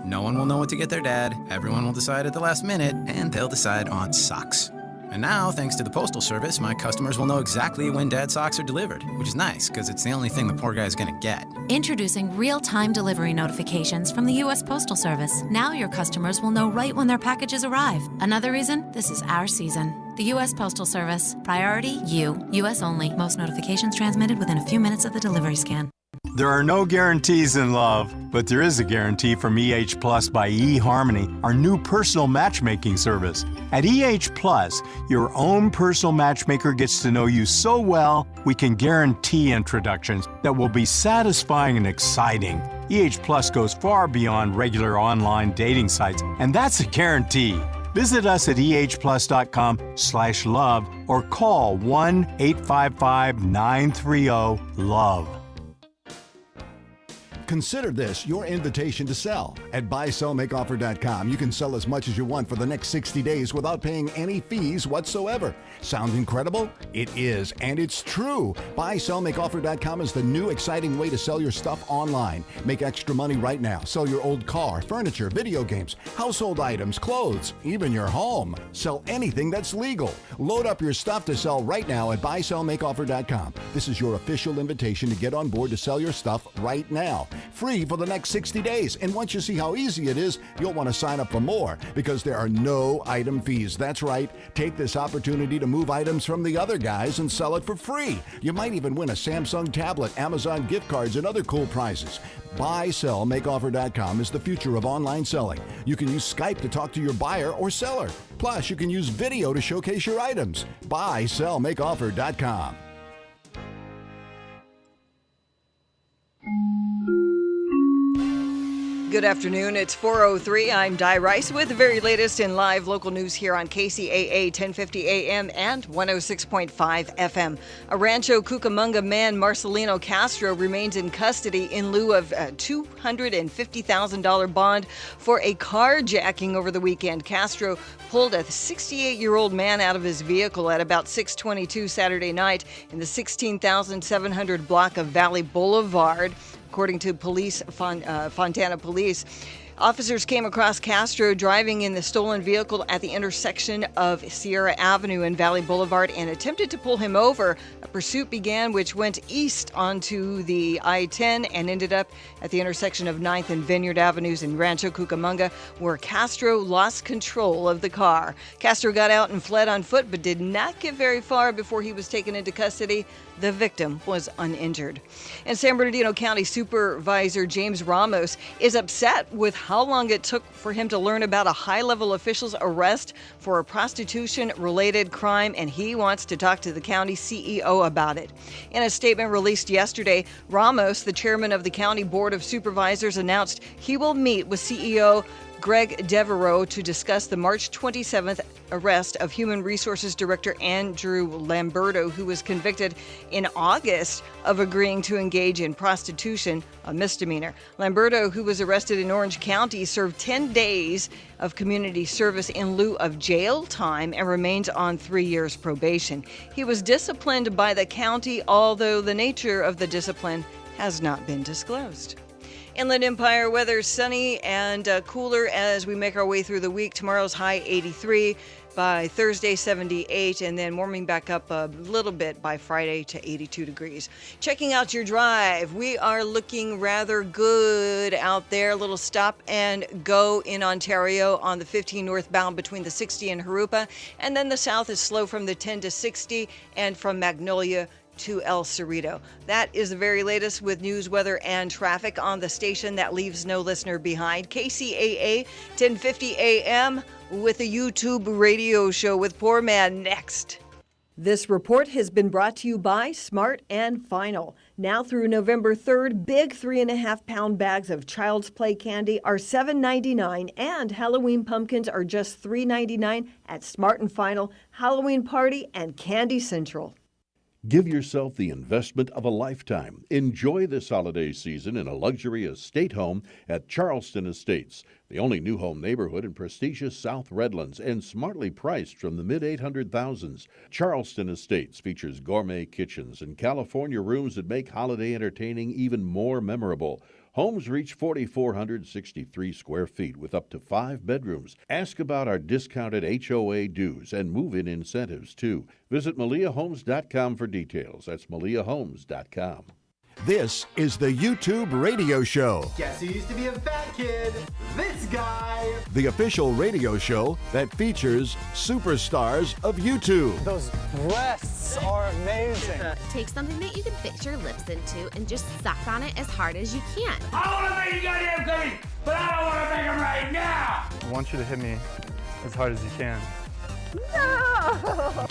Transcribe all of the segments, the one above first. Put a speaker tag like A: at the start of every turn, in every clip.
A: No one will know what to get their dad, everyone will decide at the last minute, and they'll decide on socks. And now, thanks to the Postal Service, my customers will know exactly when Dad's socks are delivered, which is nice, because it's the only thing the poor guy's gonna get.
B: Introducing real-time delivery notifications from the U.S. Postal Service. Now your customers will know right when their packages arrive. Another reason, this is our season. The U.S. Postal Service. Priority, you. U.S. only. Most notifications transmitted within a few minutes of the delivery scan.
C: There are no guarantees in love, but there is a guarantee from EH Plus by eHarmony, our new personal matchmaking service. At EH Plus, your own personal matchmaker gets to know you so well, we can guarantee introductions that will be satisfying and exciting. EH Plus goes far beyond regular online dating sites, and that's a guarantee. Visit us at ehplus.com/love or call 1-855-930-LOVE.
D: Consider this your invitation to sell. At buysellmakeoffer.com, you can sell as much as you want for the next 60 days without paying any fees whatsoever. Sound incredible? It is, and it's true. Buysellmakeoffer.com is the new exciting way to sell your stuff online. Make extra money right now. Sell your old car, furniture, video games, household items, clothes, even your home. Sell anything that's legal. Load up your stuff to sell right now at buysellmakeoffer.com. This is your official invitation to get on board to sell your stuff right now. Free for the next 60 days. And once you see how easy it is, you'll want to sign up for more because there are no item fees. That's right. Take this opportunity to move items from the other guys and sell it for free. You might even win a Samsung tablet, Amazon gift cards, and other cool prizes. BuySellMakeOffer.com is the future of online selling. You can use Skype to talk to your buyer or seller. Plus, you can use video to showcase your items. BuySellMakeOffer.com.
E: Good afternoon. It's 4:03. I'm Di Rice with the very latest in live local news here on Kcaa 1050 AM and 106.5 FM. A Rancho Cucamonga man, Marcelino Castro, remains in custody in lieu of a $250,000 bond for a carjacking over the weekend. Castro pulled a 68-year-old man out of his vehicle at about 6:22 Saturday night in the 16,700 block of Valley Boulevard. According to police, Fontana Police, officers came across Castro driving in the stolen vehicle at the intersection of Sierra Avenue and Valley Boulevard and attempted to pull him over. A pursuit began, which went east onto the I-10 and ended up at the intersection of 9th and Vineyard Avenues in Rancho Cucamonga, where Castro lost control of the car. Castro got out and fled on foot, but did not get very far before he was taken into custody. The victim was uninjured. And San Bernardino County Supervisor James Ramos is upset with how long it took for him to learn about a high-level official's arrest for a prostitution-related crime, and he wants to talk to the county CEO about it. In a statement released yesterday, Ramos, the chairman of the County Board of Supervisors, announced he will meet with CEO Greg Devereaux to discuss the March 27th arrest of Human Resources Director Andrew Lamberto, who was convicted in August of agreeing to engage in prostitution, a misdemeanor. Lamberto, who was arrested in Orange County, served 10 days of community service in lieu of jail time and remains on 3 years probation. He was disciplined by the county, although the nature of the discipline has not been disclosed. Inland Empire weather, sunny and cooler as we make our way through the week. Tomorrow's high 83, by Thursday 78, and then warming back up a little bit by Friday to 82 degrees. Checking out your drive. We are looking rather good out there. A little stop and go in Ontario on the 15 northbound between the 60 and Harupa, and then the south is slow from the 10 to 60 and from Magnolia to El Cerrito. That is the very latest with news, weather, and traffic on the station that leaves no listener behind. Kcaa 1050 AM with a YouTube radio show with Poorman next. This report has been brought to you by Smart and Final. Now through November 3rd, big 3.5-pound bags of Child's Play candy are $7.99 and Halloween pumpkins are just $3.99 at Smart and Final, Halloween Party, and Candy Central.
F: Give yourself the investment of a lifetime. Enjoy this holiday season in a luxury estate home at Charleston Estates, the only new home neighborhood in prestigious South Redlands and smartly priced from the mid-800,000s. Charleston Estates features gourmet kitchens and California rooms that make holiday entertaining even more memorable. Homes reach 4,463 square feet with up to 5 bedrooms. Ask about our discounted HOA dues and move-in incentives, too. Visit MaliaHomes.com for details. That's MaliaHomes.com.
D: This is the YouTube Radio Show,
G: Guess who used to be a fat kid? This guy!
D: the official radio show that features superstars of YouTube.
H: Those breasts are amazing.
I: Take something that you can fix your lips into and just suck on it as hard as you can.
J: I want to make you goddamn cookies, but I don't want to make them right now.
H: I want you to hit me as hard as you can.
I: No!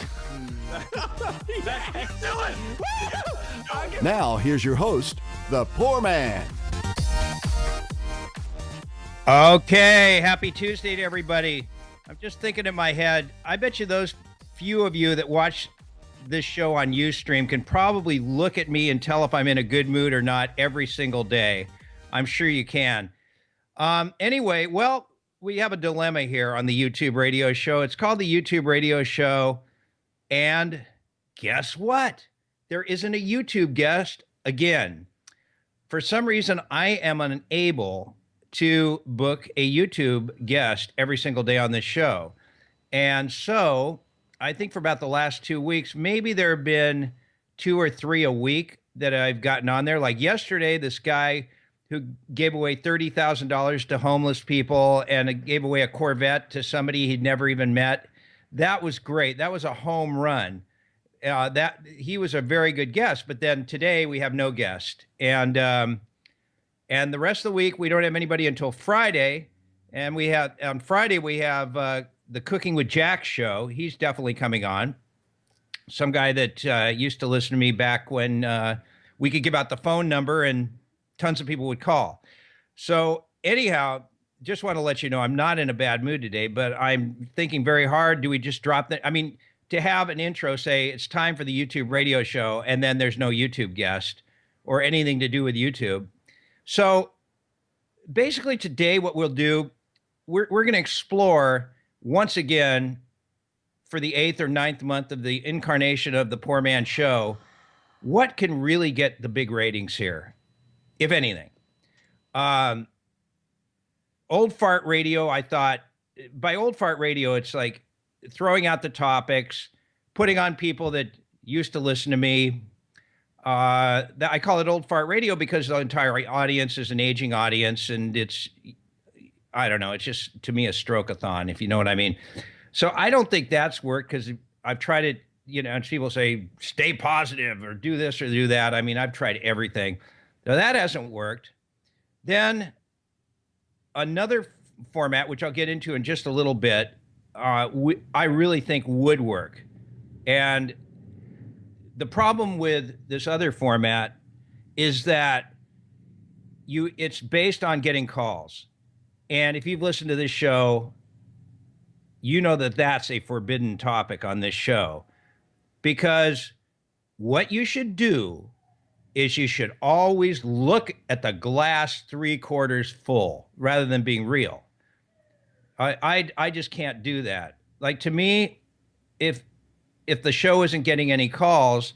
D: Now, here's your host, the Poorman.
K: Okay, happy Tuesday to everybody. I'm just thinking in my head, I bet you those few of you that watch this show on Ustream can probably look at me and tell if I'm in a good mood or not every single day. I'm sure you can. Anyway, well, we have a dilemma here on the YouTube radio show. It's called the YouTube radio show. And guess what? There isn't a YouTube guest again. For some reason, I am unable to book a YouTube guest every single day on this show. And so I think for about the last 2 weeks, maybe there have been 2 or 3 a week that I've gotten on there. Like yesterday, this guy who gave away $30,000 to homeless people and gave away a Corvette to somebody he'd never even met. That was great. That was a home run. That he was a very good guest. But then today we have no guest, and the rest of the week we don't have anybody until Friday. And we have on Friday we have the Cooking with Jack show. He's definitely coming on. Some guy that used to listen to me back when we could give out the phone number and tons of people would call. So anyhow, just want to let you know I'm not in a bad mood today, but I'm thinking very hard. Do we just drop that? I mean, to have an intro say it's time for the YouTube radio show and then there's no YouTube guest or anything to do with YouTube. So basically today what we'll do, we're going to explore once again for the 8th or 9th month of the incarnation of the Poor Man Show, what can really get the big ratings here, if anything. Old Fart Radio, I thought, by Old Fart Radio, it's like throwing out the topics, putting on people that used to listen to me. I call it Old Fart Radio because the entire audience is an aging audience, and it's, I don't know, it's just, to me, a stroke-a-thon, if you know what I mean. So I don't think that's worked because I've tried it, you know, and people say, stay positive or do this or do that. I mean, I've tried everything. Now, that hasn't worked. Then another format, which I'll get into in just a little bit, I really think would work. And the problem with this other format is that it's based on getting calls. And if you've listened to this show, you know that that's a forbidden topic on this show. Because what you should do is you should always look at the glass 3/4 full rather than being real. I just can't do that. Like, to me, if the show isn't getting any calls,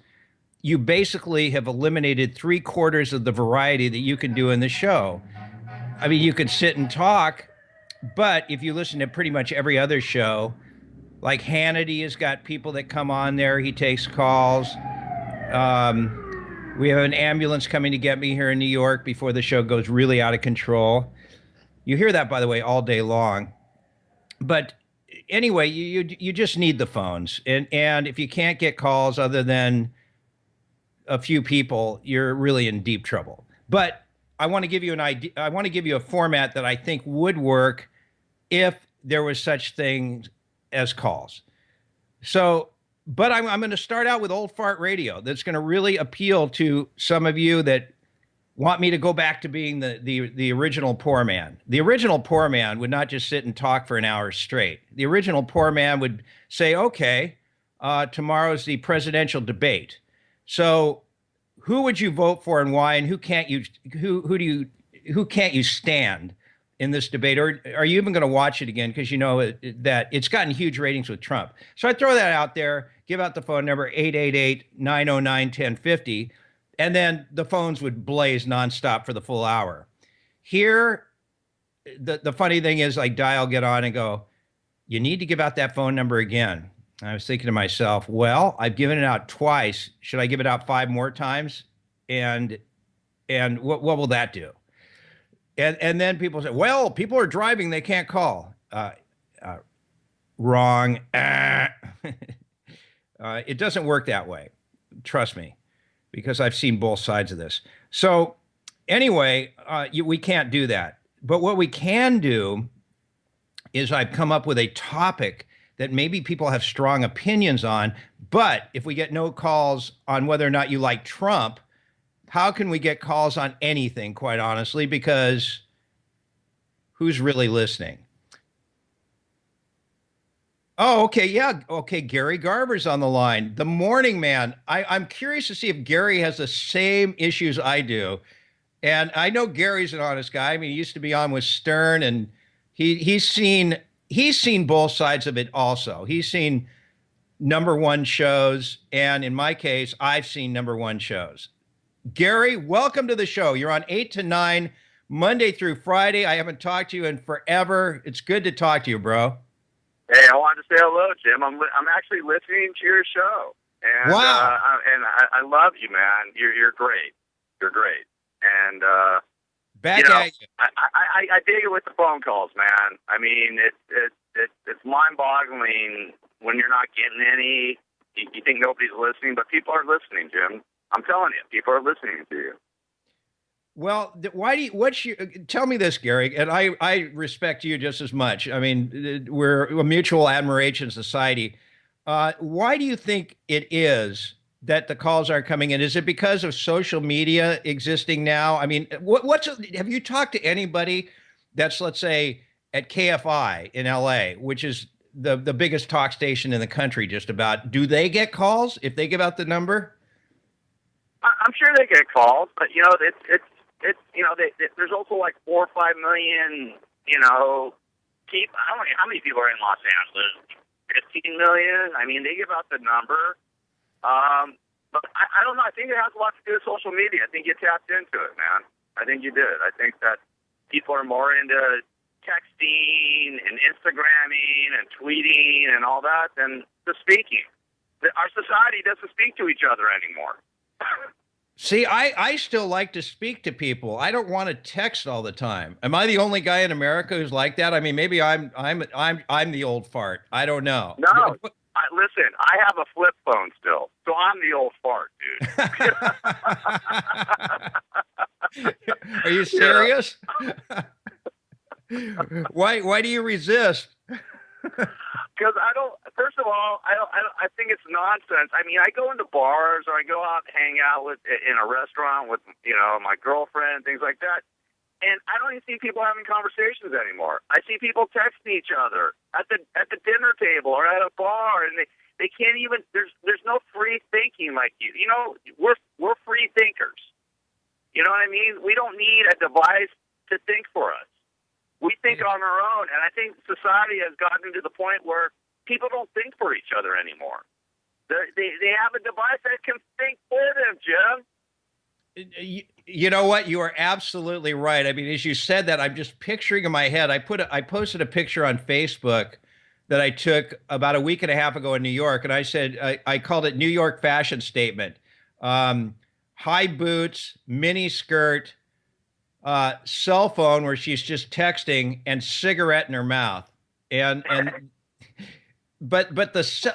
K: you basically have eliminated 3/4 of the variety that you can do in the show. I mean, you could sit and talk, but if you listen to pretty much every other show, like Hannity has got people that come on there, he takes calls. We have an ambulance coming to get me here in New York before the show goes really out of control. You hear that, by the way, all day long. But anyway, you just need the phones. And if you can't get calls other than a few people, you're really in deep trouble. But I want to give you an idea. I want to give you a format that I think would work if there was such things as calls. So, but I'm going to start out with Old Fart Radio. That's going to really appeal to some of you that want me to go back to being the original Poor Man. The original Poor Man would not just sit and talk for an hour straight. The original Poor Man would say, okay, tomorrow's the presidential debate. So who would you vote for and why, and who can't you stand in this debate? Or are you even going to watch it again? Because you know that it's gotten huge ratings with Trump. So I throw that out there, give out the phone number 888-909-1050, and then the phones would blaze nonstop for the full hour. Here, the funny thing is, like, I'll get on and go, you need to give out that phone number again. And I was thinking to myself, well, I've given it out twice. Should I give it out 5 more times? And what will that do? And then people say, well, people are driving, they can't call. Wrong. It doesn't work that way. Trust me, because I've seen both sides of this. So anyway, we can't do that. But what we can do is I've come up with a topic that maybe people have strong opinions on. But if we get no calls on whether or not you like Trump, how can we get calls on anything, quite honestly? Because who's really listening? Oh, okay. Yeah. Okay. Gary Garver's on the line. The morning man. I'm curious to see if Gary has the same issues I do. And I know Gary's an honest guy. I mean, he used to be on with Stern, and he's seen both sides of it also. He's seen number one shows. And in my case, I've seen number one shows. Gary, welcome to the show. You're on 8 to 9, Monday through Friday. I haven't talked to you in forever. It's good to talk to you, bro.
L: Hey, I wanted to say hello, Jim. I'm actually listening to your show, and
K: wow,
L: I love you, man. You're great. You're great, and
K: back at you.
L: I dig it with the phone calls, man. I mean, it's mind-boggling when you're not getting any. You think nobody's listening, but people are listening, Jim. I'm telling you, people are listening to you.
K: Well, tell me this, Gary, and I respect you just as much. I mean, we're a mutual admiration society. Why do you think it is that the calls aren't coming in? Is it because of social media existing now? I mean, have you talked to anybody that's, let's say, at KFI in LA, which is the biggest talk station in the country, just about? Do they get calls if they give out the number?
L: I'm sure they get calls, but it's there's also like 4 or 5 million, people. I don't know how many people are in Los Angeles. 15 million. I mean, they give out the number. But I don't know. I think it has a lot to do with social media. I think you tapped into it, man. I think you did. I think that people are more into texting and Instagramming and tweeting and all that than the speaking. Our society doesn't speak to each other anymore.
K: See, I still like to speak to people. I don't want to text all the time. Am I the only guy in America who's like that? I mean, maybe I'm the old fart. I don't know.
L: No, listen, I have a flip phone still, so I'm the old fart,
K: dude. Are you serious? Why do you resist?
L: Because I don't. First of all, I think it's nonsense. I mean, I go into bars or I go out and hang out in a restaurant with my girlfriend and things like that, and I don't even see people having conversations anymore. I see people texting each other at the dinner table or at a bar, and they can't even. There's no free thinking like you. We're free thinkers. You know what I mean? We don't need a device to think for us. We think on our own, and I think society has gotten to the point where people don't think for each other anymore. They have a device that can think for them, Jim.
K: You know what? You are absolutely right. I mean, as you said that, I'm just picturing in my head. I posted a picture on Facebook that I took about a week and a half ago in New York, and I said I called it New York fashion statement: high boots, mini skirt, cell phone where she's just texting, and cigarette in her mouth. But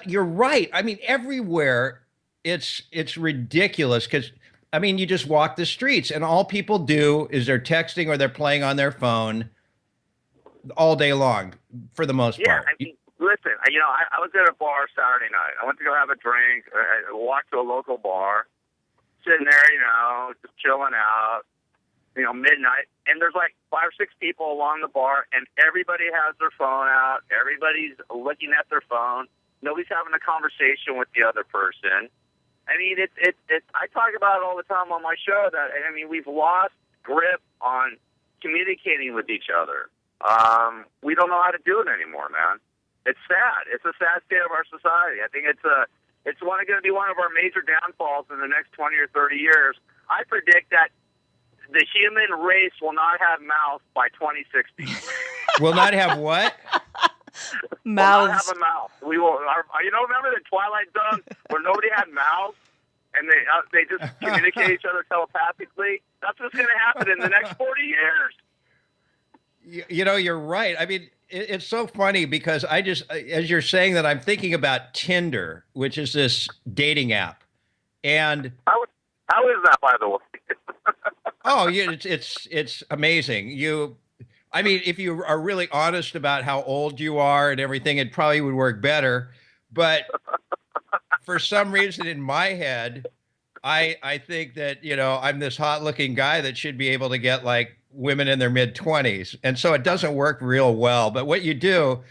K: you're right. I mean, everywhere it's ridiculous because, I mean, you just walk the streets and all people do is they're texting or they're playing on their phone all day long for the most part.
L: Yeah, I mean, listen, I was at a bar Saturday night. I went to go have a drink. I walked to a local bar, sitting there, just chilling out. Midnight, and there's like 5 or 6 people along the bar, and everybody has their phone out. Everybody's looking at their phone. Nobody's having a conversation with the other person. I mean, I talk about it all the time on my show that, we've lost grip on communicating with each other. We don't know how to do it anymore, man. It's sad. It's a sad state of our society. I think it's going to be one of our major downfalls in the next 20 or 30 years. I predict that the human race will not have mouths by 2060.
K: Will not have what?
E: Mouths.
L: Will not have a mouth. We will. Remember the Twilight Zone where nobody had mouths and they just communicate each other telepathically? That's what's going to happen in the next 40 years.
K: You're right. I mean, it's so funny because as you're saying that, I'm thinking about Tinder, which is this dating app, and
L: how is that, by the way?
K: Oh, yeah, it's amazing. I mean, if you are really honest about how old you are and everything, it probably would work better. But for some reason in my head, I think that, I'm this hot looking guy that should be able to get like women in their mid-20s. And so it doesn't work real well. But what you do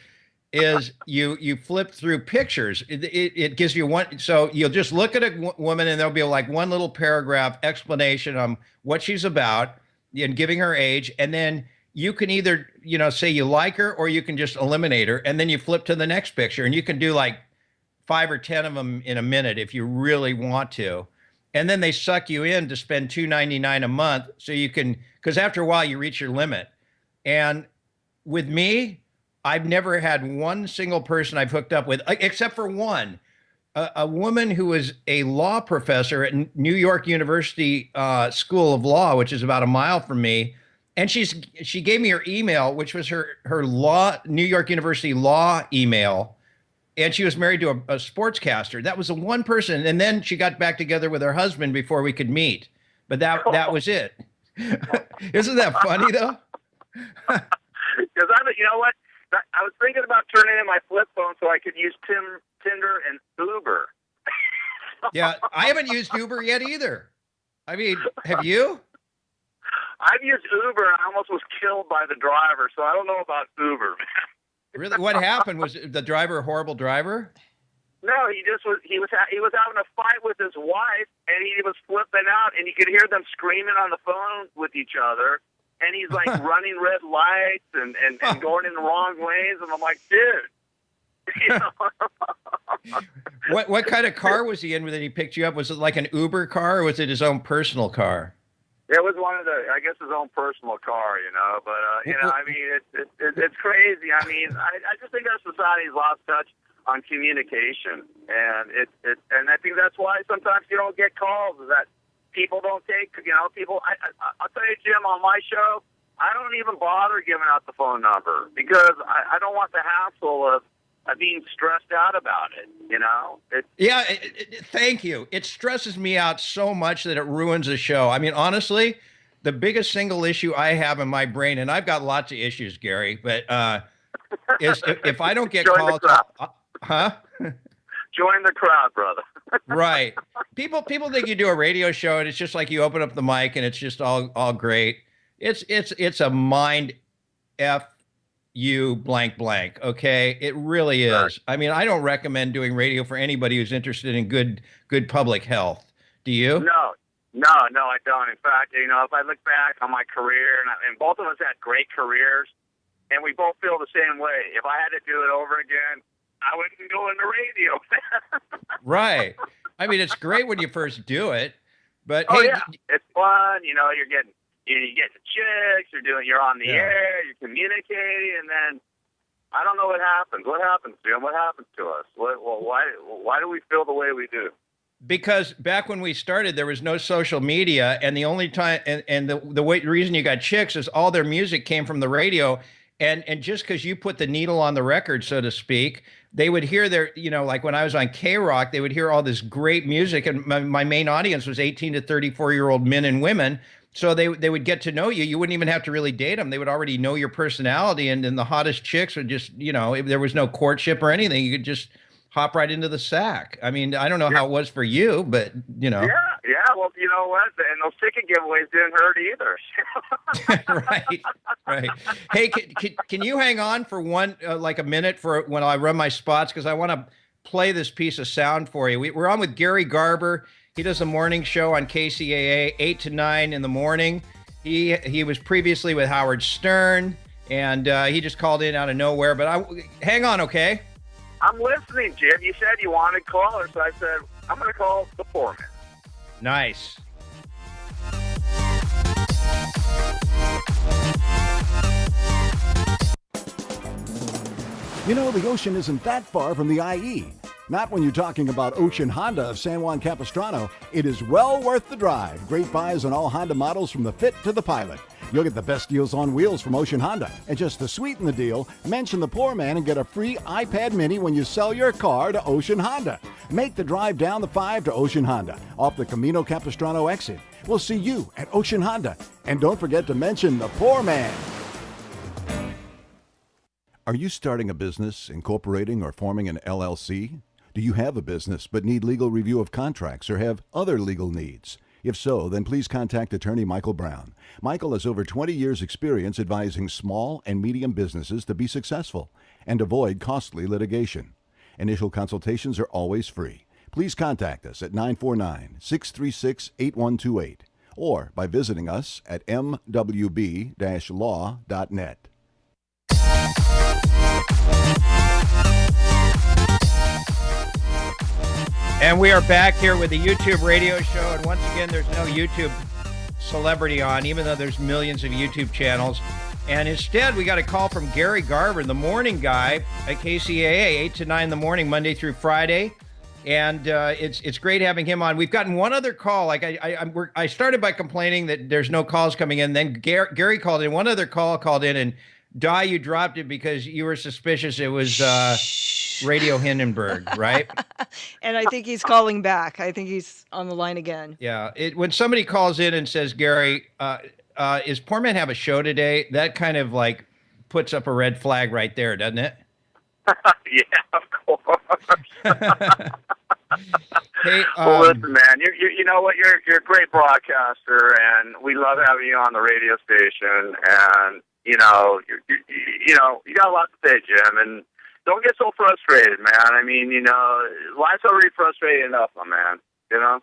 K: is you flip through pictures. It gives you one. So you'll just look at a woman and there'll be like one little paragraph explanation on what she's about and giving her age. And then you can either, say you like her or you can just eliminate her. And then you flip to the next picture and you can do like 5 or 10 of them in a minute if you really want to. And then they suck you in to spend $2.99 a month. So you can, because after a while you reach your limit. And with me, I've never had one single person I've hooked up with, except for one, a woman who was a law professor at New York University School of Law, which is about a mile from me. And she gave me her email, which was her New York University law email. And she was married to a sportscaster. That was the one person. And then she got back together with her husband before we could meet. But that was it. Isn't that funny, though?
L: Because you know what? I was thinking about turning in my flip phone so I could use Tinder and Uber.
K: Yeah, I haven't used Uber yet either. I mean, have you?
L: I've used Uber and I almost was killed by the driver, so I don't know about Uber.
K: Really? What happened? Was the driver a horrible driver?
L: No, he was having a fight with his wife, and he was flipping out, and you could hear them screaming on the phone with each other, and he's like running red lights and going in the wrong lanes, and I'm like, dude.
K: What kind of car was he in when he picked you up? Was it like an Uber car, or was it his own personal car?
L: It was his own personal car, but, I mean, it's crazy. I mean, I just think our society's lost touch on communication, and and I think that's why sometimes you don't get calls, is that people don't take, people, I'll tell you, Jim, on my show, I don't even bother giving out the phone number because I don't want the hassle of being stressed out about it,
K: Yeah, thank you. It stresses me out so much that it ruins the show. I mean, honestly, the biggest single issue I have in my brain, and I've got lots of issues, Gary, but is if I don't get calls, huh?
L: Join the crowd, brother.
K: Right. People think you do a radio show and it's just like you open up the mic and it's just all great. It's a mind F you blank blank. Okay. It really is. Right. I mean, I don't recommend doing radio for anybody who's interested in good public health. Do you?
L: No, I don't. In fact, if I look back on my career, and both of us had great careers, and we both feel the same way. If I had to do it over again, I wouldn't go into radio.
K: Right. I mean, it's great when you first do it, but
L: hey, yeah, it's fun. You're getting the chicks. You're on the air. You're communicating, and then I don't know what happens. What happens, Jim? What happens to us? Why do we feel the way we do?
K: Because back when we started, there was no social media, and the only time and the reason you got chicks is all their music came from the radio. And just because you put the needle on the record, so to speak, they would hear like when I was on K-Rock, they would hear all this great music. And my main audience was 18 to 34-year-old men and women. So they would get to know you. You wouldn't even have to really date them. They would already know your personality. And then the hottest chicks would just, if there was no courtship or anything, you could just hop right into the sack. I mean, I don't know how it was for you, but,
L: Yeah. Well, you know what? And those ticket giveaways didn't hurt either.
K: Right. Hey, can you hang on for like a minute for when I run my spots? Because I want to play this piece of sound for you. We're on with Gary Garber. He does a morning show on Kcaa, 8 to 9 in the morning. He was previously with Howard Stern, and he just called in out of nowhere. But hang on, okay?
L: I'm listening, Jim. You said you wanted callers, so I said, I'm going to call the Poorman.
K: Nice.
D: You know, the ocean isn't that far from the IE. Not when you're talking about Ocean Honda of San Juan Capistrano. It is well worth the drive. Great buys on all Honda models from the Fit to the Pilot. You'll get the best deals on wheels from Ocean Honda. And just to sweeten the deal, mention the Poorman and get a free iPad mini when you sell your car to Ocean Honda. Make the drive down the 5 to Ocean Honda off the Camino Capistrano exit. We'll see you at Ocean Honda. And don't forget to mention the Poorman. Are you starting a business, incorporating, or forming an LLC? Do you have a business but need legal review of contracts or have other legal needs? If so, then please contact attorney Michael Brown. Michael has over 20 years' experience advising small and medium businesses to be successful and avoid costly litigation. Initial consultations are always free. Please contact us at 949-636-8128 or by visiting us at mwb-law.net.
K: And we are back here with the YouTube radio show. And once again, there's no YouTube celebrity on, even though there's millions of YouTube channels. And instead, we got a call from Gary Garver, the morning guy at KCAA, 8 to 9 in the morning, Monday through Friday. And it's great having him on. We've gotten one other call. Like I started by complaining that there's no calls coming in. Then Gary called in. One other call called in, and Di, you dropped it because you were suspicious it was Radio Hindenburg, right?
E: And I think he's calling back. I think he's on the line again.
K: Yeah. When somebody calls in and says, Gary, is Poorman have a show today? That kind of like puts up a red flag right there, doesn't it?
L: Yeah, of course.
K: Hey,
L: well, listen, man. You know what? You're a great broadcaster, and we love having you on the radio station. And you know, you got a lot to say, Jim. And don't get so frustrated, man. I mean, you know, life's already frustrating enough, my man. You know.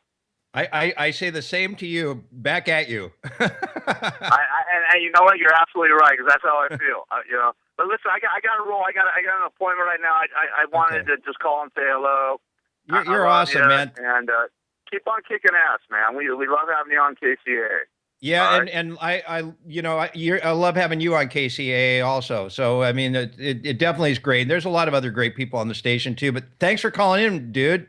K: I say the same to you, back at you.
L: and you know what? You're absolutely right, because that's how I feel. You know. But listen, I got to roll. I got an appointment right now. I wanted to just call and say hello.
K: You're awesome, man.
L: And keep on kicking ass, man. We love having you on KCAA.
K: Yeah, right? and I love having you on KCAA also. So I mean, it definitely is great. There's a lot of other great people on the station too. But thanks for calling in, dude.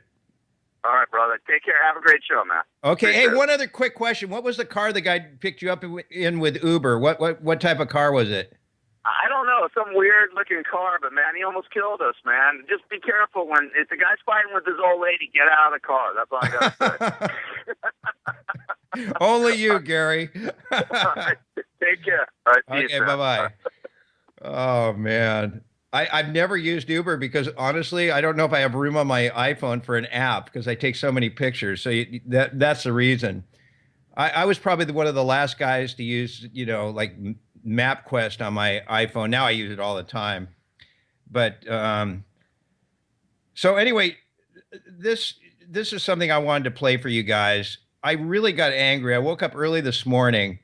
L: All right, brother. Take care. Have a great show, man.
K: Okay. Appreciate it. One other quick question. What was the car the guy picked you up in with Uber? What type of car was it?
L: I don't know. Some weird-looking car, but, man, he almost killed us, man. Just be careful. If the guy's fighting with his old lady, get out of the car. That's all I got to say.
K: Only you, Gary.
L: All right. Take care. All right,
K: okay, bye-bye. Oh, man. I've never used Uber because, honestly, I don't know if I have room on my iPhone for an app because I take so many pictures. So that's the reason. I was probably one of the last guys to use, like MapQuest on my iPhone. Now I use it all the time. But so anyway, this is something I wanted to play for you guys. I really got angry. I woke up early this morning,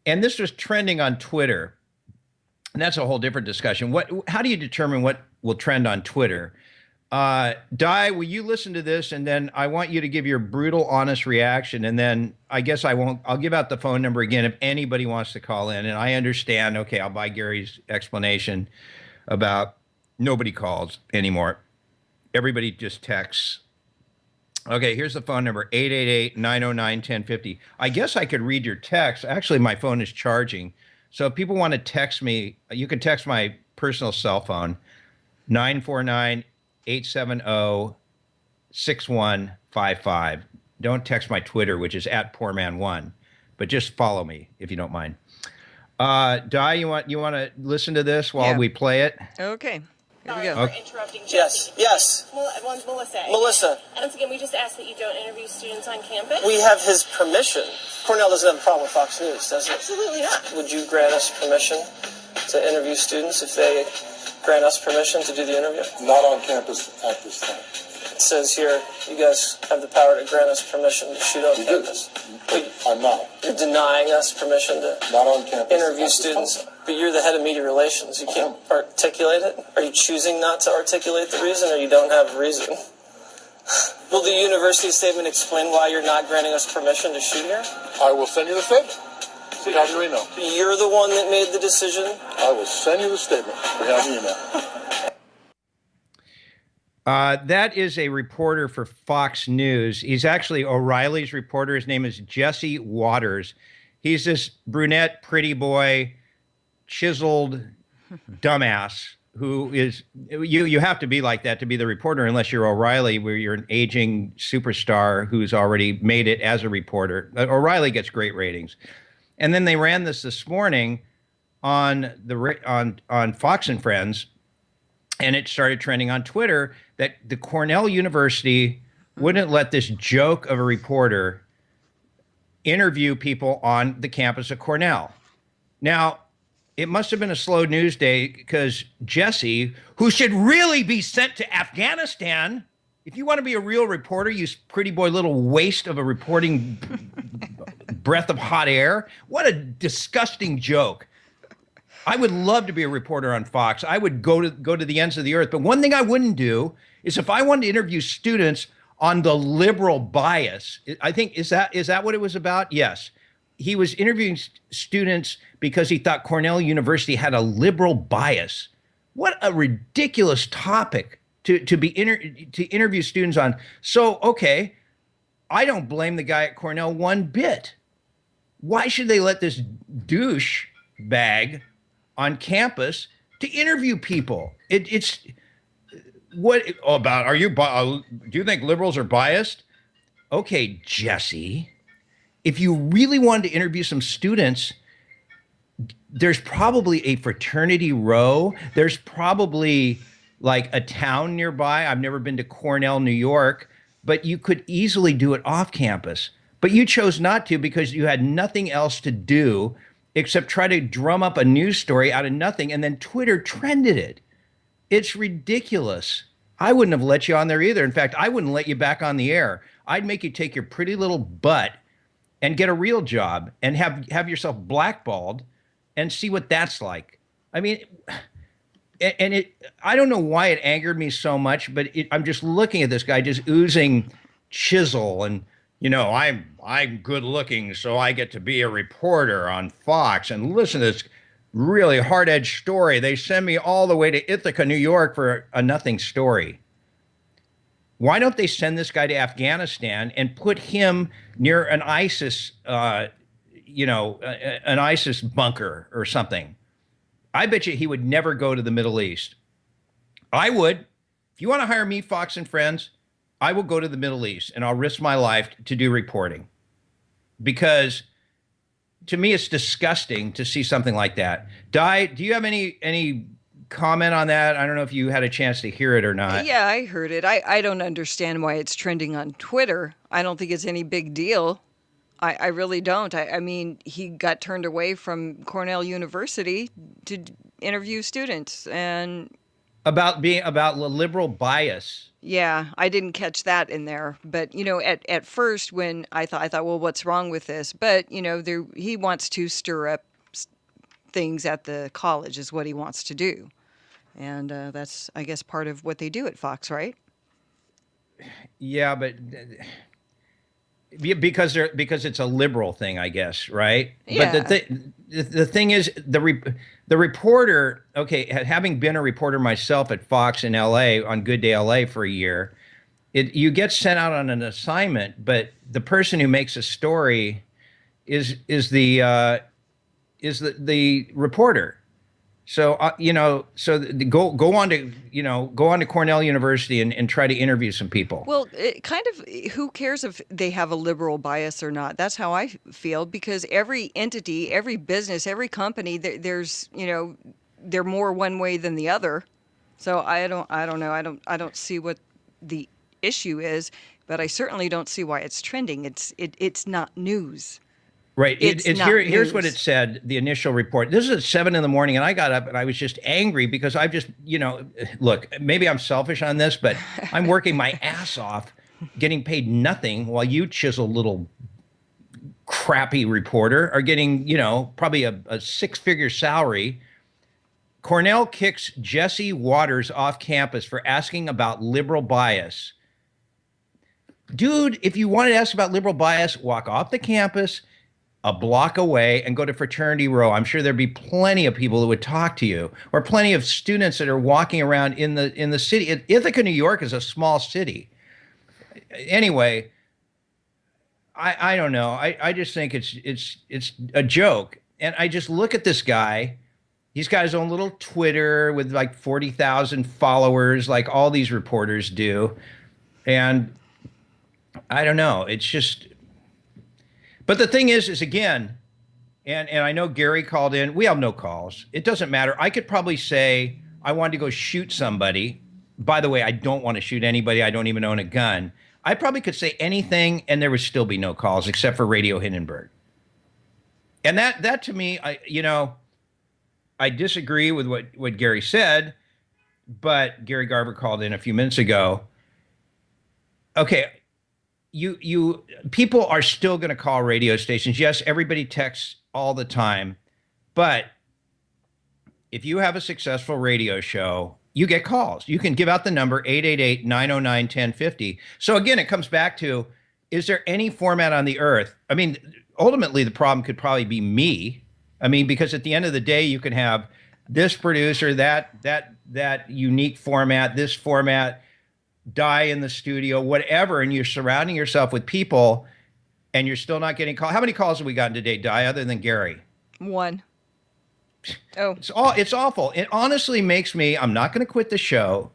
K: and this was trending on Twitter. And that's a whole different discussion. How do you determine what will trend on Twitter? Di, will you listen to this? And then I want you to give your brutal, honest reaction. And then I guess I'll give out the phone number again if anybody wants to call in. And I understand, okay, I'll buy Gary's explanation about nobody calls anymore. Everybody just texts. Okay, here's the phone number, 888-909-1050. I guess I could read your text. Actually, my phone is charging. So if people want to text me, you can text my personal cell phone, 949-870-6155. Don't text my Twitter, which is @Poorman1, but just follow me if you don't mind. Di, you want to listen to this while we play it?
E: Okay. Here we go.
M: Sorry for interrupting. Yes. One's Melissa.
N: Melissa.
M: And once again, we just ask that you don't interview students on campus.
N: We have his permission. Cornell doesn't have a problem with Fox News, does it?
M: Absolutely not.
N: Would you grant us permission to interview students if they grant us permission to do the interview?
O: Not on campus at this time.
N: It says here, you guys have the power to grant us permission to shoot on campus.
O: I'm not.
N: You're denying us permission to
O: not on campus
N: interview students, but you're the head of media relations. You can't articulate it? Are you choosing not to articulate the reason, or you don't have a reason? Will the university statement explain why you're not granting us permission to shoot here?
O: I will send you the statement. We have your email.
N: You're the one that made the decision?
O: I will send you the statement. We have the email.
K: That is a reporter for Fox News. He's actually O'Reilly's reporter. His name is Jesse Waters. He's this brunette, pretty boy, chiseled dumbass who is you have to be like that to be the reporter unless you're O'Reilly, where you're an aging superstar who's already made it as a reporter. O'Reilly gets great ratings. And then they ran this morning on Fox and Friends, and it started trending on Twitter that the Cornell University wouldn't let this joke of a reporter interview people on the campus of Cornell. Now, it must have been a slow news day because Jesse, who should really be sent to Afghanistan, if you want to be a real reporter, you pretty boy little waste of a reporting breath of hot air. What a disgusting joke. I would love to be a reporter on Fox. I would go to the ends of the earth. But one thing I wouldn't do is if I wanted to interview students on the liberal bias. I think, is that what it was about? Yes. He was interviewing students because he thought Cornell University had a liberal bias. What a ridiculous topic to interview students on. So, okay, I don't blame the guy at Cornell one bit. Why should they let this douche bag on campus to interview people? It's what about? Do you think liberals are biased? Okay, Jesse, if you really wanted to interview some students, there's probably a fraternity row. There's probably like a town nearby. I've never been to Cornell, New York, but you could easily do it off campus. But you chose not to because you had nothing else to do except try to drum up a news story out of nothing, and then Twitter trended it. It's ridiculous. I wouldn't have let you on there either. In fact, I wouldn't let you back on the air. I'd make you take your pretty little butt and get a real job and have yourself blackballed and see what that's like. I mean, I don't know why it angered me so much, but I'm just looking at this guy just oozing chisel and, I'm good looking, so I get to be a reporter on Fox and listen to this really hard-edged story. They send me all the way to Ithaca, New York for a nothing story. Why don't they send this guy to Afghanistan and put him near an ISIS, an ISIS bunker or something? I bet you he would never go to the Middle East. I would. If you want to hire me, Fox and Friends, I will go to the Middle East and I'll risk my life to do reporting, because to me it's disgusting to see something like that. Di, do you have any comment on that? I don't know if you had a chance to hear it or not.
E: Yeah, I heard it. I don't understand why it's trending on Twitter. I don't think it's any big deal. I really don't. I mean, he got turned away from Cornell University to interview students and
K: about liberal bias.
E: Yeah, I didn't catch that in there. But, at first when I thought, well, what's wrong with this? But, he wants to stir up things at the college is what he wants to do. And that's, I guess, part of what they do at Fox, right?
K: Yeah, but because it's a liberal thing, I guess, right?
E: Yeah.
K: But the thing is, the reporter, okay, having been a reporter myself at Fox in LA on Good Day LA for a year, you get sent out on an assignment, but the person who makes a story is the reporter. So go on to Cornell University and try to interview some people.
E: Well, who cares if they have a liberal bias or not? That's how I feel, because every entity, every business, every company, there's they're more one way than the other. So I don't know. I don't see what the issue is, but I certainly don't see why it's trending. It's not news.
K: Right. Here's what it said, the initial report. This is at 7 a.m, and I got up and I was just angry because I've just, look, maybe I'm selfish on this, but I'm working my ass off, getting paid nothing, while you chiseled little crappy reporter are getting, probably a six-figure salary. Cornell kicks Jesse Waters off campus for asking about liberal bias. Dude, if you wanted to ask about liberal bias, walk off the campus, a block away and go to fraternity row. I'm sure there'd be plenty of people who would talk to you, or plenty of students that are walking around in the city. Ithaca, New York is a small city. Anyway, I don't know. I just think it's a joke. And I just look at this guy. He's got his own little Twitter with like 40,000 followers, like all these reporters do. And I don't know. It's just, but the thing is again, and I know Gary called in. We have no calls. It doesn't matter. I could probably say I wanted to go shoot somebody. By the way, I don't want to shoot anybody. I don't even own a gun. I probably could say anything and there would still be no calls except for Radio Hindenburg. And that to me, I disagree with what Gary said, but Gary Garver called in a few minutes ago. Okay, you people are still going to call radio stations. Yes, everybody texts all the time, but if you have a successful radio show, you get calls. You can give out the number 888-909-1050. So again, it comes back to, is there any format on the earth? I mean, ultimately the problem could probably be me. I mean, because at the end of the day, you can have this producer, that unique format, this format, die in the studio, whatever, and you're surrounding yourself with people, and you're still not getting calls. How many calls have we gotten today, Di, other than Gary?
E: 1. Oh,
K: it's awful. It honestly makes me. I'm not going to quit the show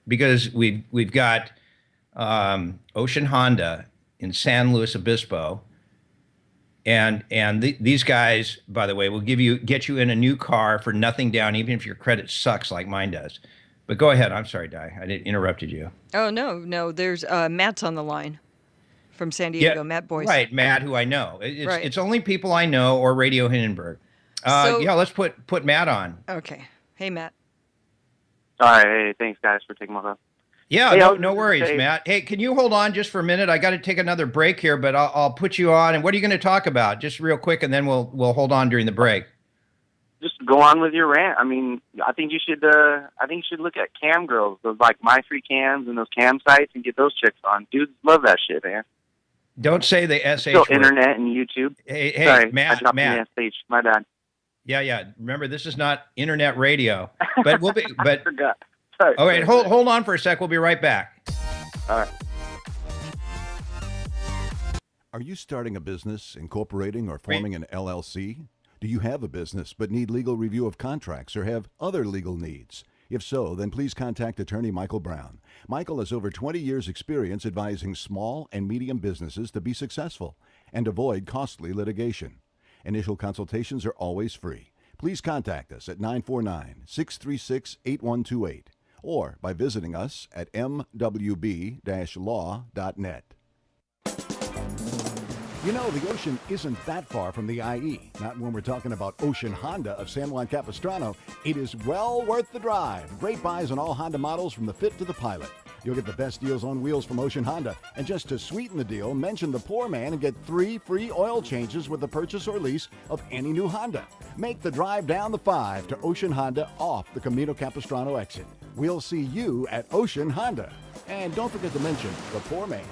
K: because we've got Ocean Honda in San Luis Obispo. And these guys, by the way, will get you in a new car for nothing down, even if your credit sucks like mine does. But go ahead. I'm sorry, Di. I interrupted you.
E: Oh, no. There's Matt's on the line from San Diego.
K: Yeah,
E: Matt Boyce.
K: Right, Matt, who I know.
E: Right.
K: It's only people I know or Radio Hindenburg. Let's put Matt on.
E: Okay. Hey, Matt.
P: All right. Hey, thanks, guys, for taking my call.
K: Yeah, no worries, Matt. Hey, can you hold on just for a minute? I got to take another break here, but I'll put you on. And what are you going to talk about? Just real quick, and then we'll hold on during the break.
P: Just go on with your rant. I mean, I think you should look at cam girls, those like My Free Cams and those cam sites, and get those chicks on. Dudes love that shit, man.
K: Don't say the SH
P: Still
K: word.
P: internet and YouTube.
K: Hey,
P: sorry,
K: Matt.
P: I dropped the SH. My bad.
K: Yeah. Remember, this is not internet radio, but we'll be. But
P: I forgot. Sorry.
K: All right, hold on for a sec. We'll be right back.
P: All right.
D: Are you starting a business, incorporating, or forming an LLC? Do you have a business but need legal review of contracts or have other legal needs? If so, then please contact attorney Michael Brown. Michael has over 20 years' experience advising small and medium businesses to be successful and avoid costly litigation. Initial consultations are always free. Please contact us at 949-636-8128 or by visiting us at mwb-law.net. You know, the ocean isn't that far from the IE. Not when we're talking about Ocean Honda of San Juan Capistrano. It is well worth the drive. Great buys on all Honda models from the Fit to the Pilot. You'll get the best deals on wheels from Ocean Honda. And just to sweeten the deal, mention the Poorman and get 3 free oil changes with the purchase or lease of any new Honda. Make the drive down the 5 to Ocean Honda off the Camino Capistrano exit. We'll see you at Ocean Honda. And don't forget to mention the Poorman.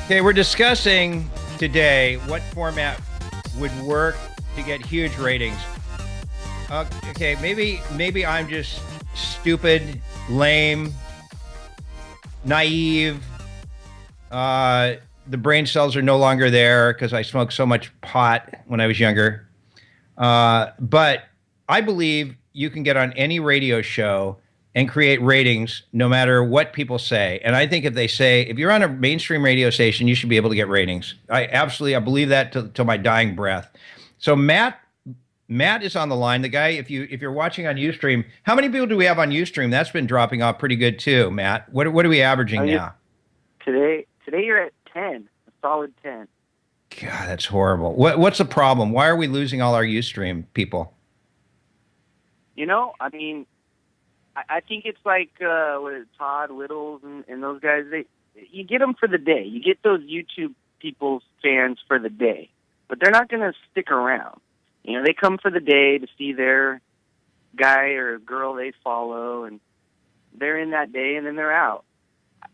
K: Okay, we're discussing today what format would work to get huge ratings. Okay, maybe I'm just stupid, lame, naive. The brain cells are no longer there because I smoked so much pot when I was younger. But I believe you can get on any radio show and create ratings no matter what people say. And I think if you're on a mainstream radio station, you should be able to get ratings. I believe that till my dying breath. So Matt is on the line. The guy, if you're watching on Ustream, how many people do we have on Ustream? That's been dropping off pretty good too, Matt. What are we averaging now?
P: Today you're at 10, a solid 10.
K: God, that's horrible. What's the problem? Why are we losing all our Ustream people?
P: You know, I mean, I think it's like Todd Littles and those guys. You get them for the day. You get those YouTube people's fans for the day, but they're not going to stick around. You know, they come for the day to see their guy or girl they follow, and they're in that day, and then they're out.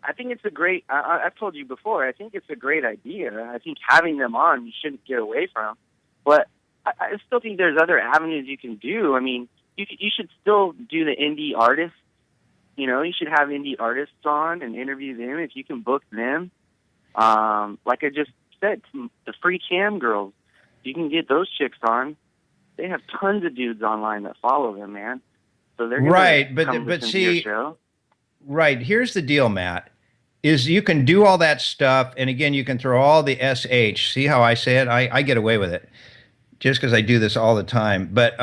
P: I think it's a great. I've told you before. I think it's a great idea. I think having them on, you shouldn't get away from. But I still think there's other avenues you can do. I mean, you should still do the indie artists. You know, you should have indie artists on and interview them if you can book them. Like I just said, the free cam girls, you can get those chicks on. They have tons of dudes online that follow them, man. So they're gonna
K: right, but
P: come listen to
K: see,
P: your show.
K: Right. Here's the deal, Matt, is you can do all that stuff. And again, you can throw all the SH. See how I say it? I get away with it just because I do this all the time. But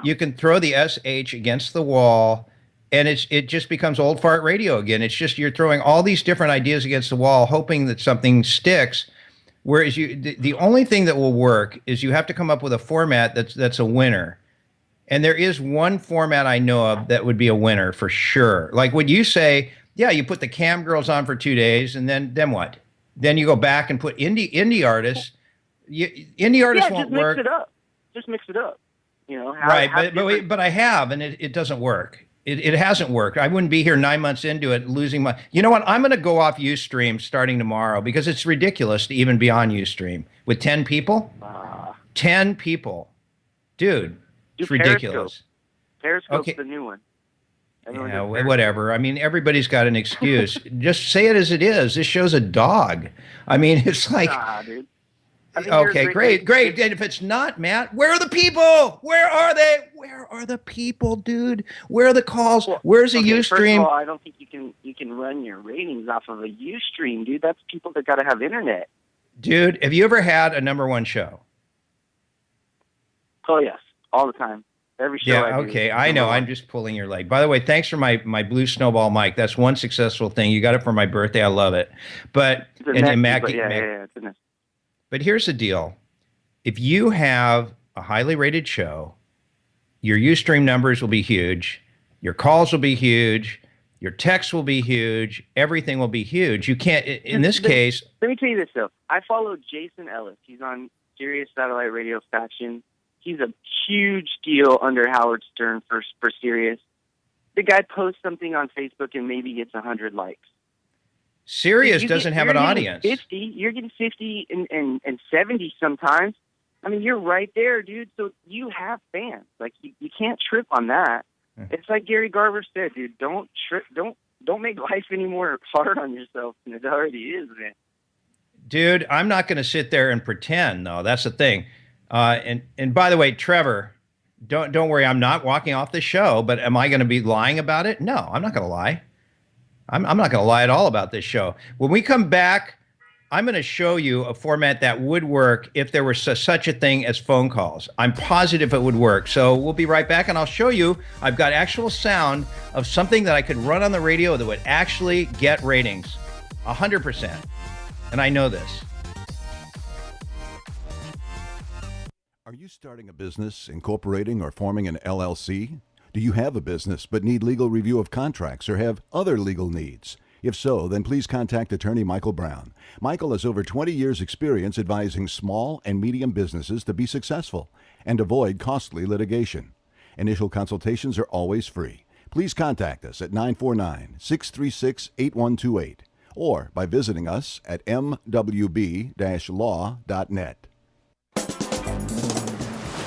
K: you can throw the SH against the wall and it just becomes old fart radio again. It's just you're throwing all these different ideas against the wall, hoping that something sticks. Whereas the only thing that will work is you have to come up with a format that's a winner. And there is one format I know of that would be a winner for sure. Like when you say, yeah, you put the cam girls on for 2 days, and then what? Then you go back and put indie artists. Indie artists won't work.
P: Just mix it up. You know,
K: but I have, and it doesn't work. It hasn't worked. I wouldn't be here 9 months into it losing my. You know what? I'm going to go off Ustream starting tomorrow because it's ridiculous to even be on Ustream with 10 people. 10 people, dude. It's ridiculous.
P: Periscope's the new one.
K: Yeah, whatever. I mean, everybody's got an excuse. Just say it as it is. This show's a dog. I mean, it's like.
P: Nah, dude.
K: Okay, great. And if it's not, Matt, where are the people? Where are they? Where are the people, dude? Where are the calls? Where's a Ustream?
P: First of all, I don't think you can run your ratings off of a Ustream, dude. That's people that got to have internet.
K: Dude, have you ever had a #1 show?
P: Oh yes, all the time. Every show.
K: Yeah, okay, I know. I'm just pulling your leg. By the way, thanks for my blue snowball mic. That's one successful thing. You got it for my birthday. I love it. But But here's the deal. If you have a highly rated show, your Ustream numbers will be huge. Your calls will be huge. Your texts will be huge. Everything will be huge. You can't, in this case.
P: Let me tell you this, though. I follow Jason Ellis. He's on Sirius Satellite Radio Faction. He's a huge deal under Howard Stern for Sirius. The guy posts something on Facebook and maybe gets 100 likes.
K: Sirius doesn't have an audience.
P: 50, you're getting 50 and 70 sometimes. I mean, you're right there, dude. So you have fans. Like you can't trip on that. It's like Gary Garver said, dude. Don't make life any more hard on yourself than it already is, man.
K: Dude, I'm not going to sit there and pretend, though. That's the thing. And by the way, Trevor, don't worry. I'm not walking off the show. But am I going to be lying about it? No, I'm not going to lie. I'm not going to lie at all about this show. When we come back, I'm going to show you a format that would work if there were such a thing as phone calls. I'm positive it would work. So we'll be right back, and I'll show you. I've got actual sound of something that I could run on the radio that would actually get ratings, 100%. And I know this.
D: Are you starting a business, incorporating, or forming an LLC? Do you have a business but need legal review of contracts or have other legal needs? If so, then please contact attorney Michael Brown. Michael has over 20 years' experience advising small and medium businesses to be successful and avoid costly litigation. Initial consultations are always free. Please contact us at 949-636-8128 or by visiting us at mwb-law.net.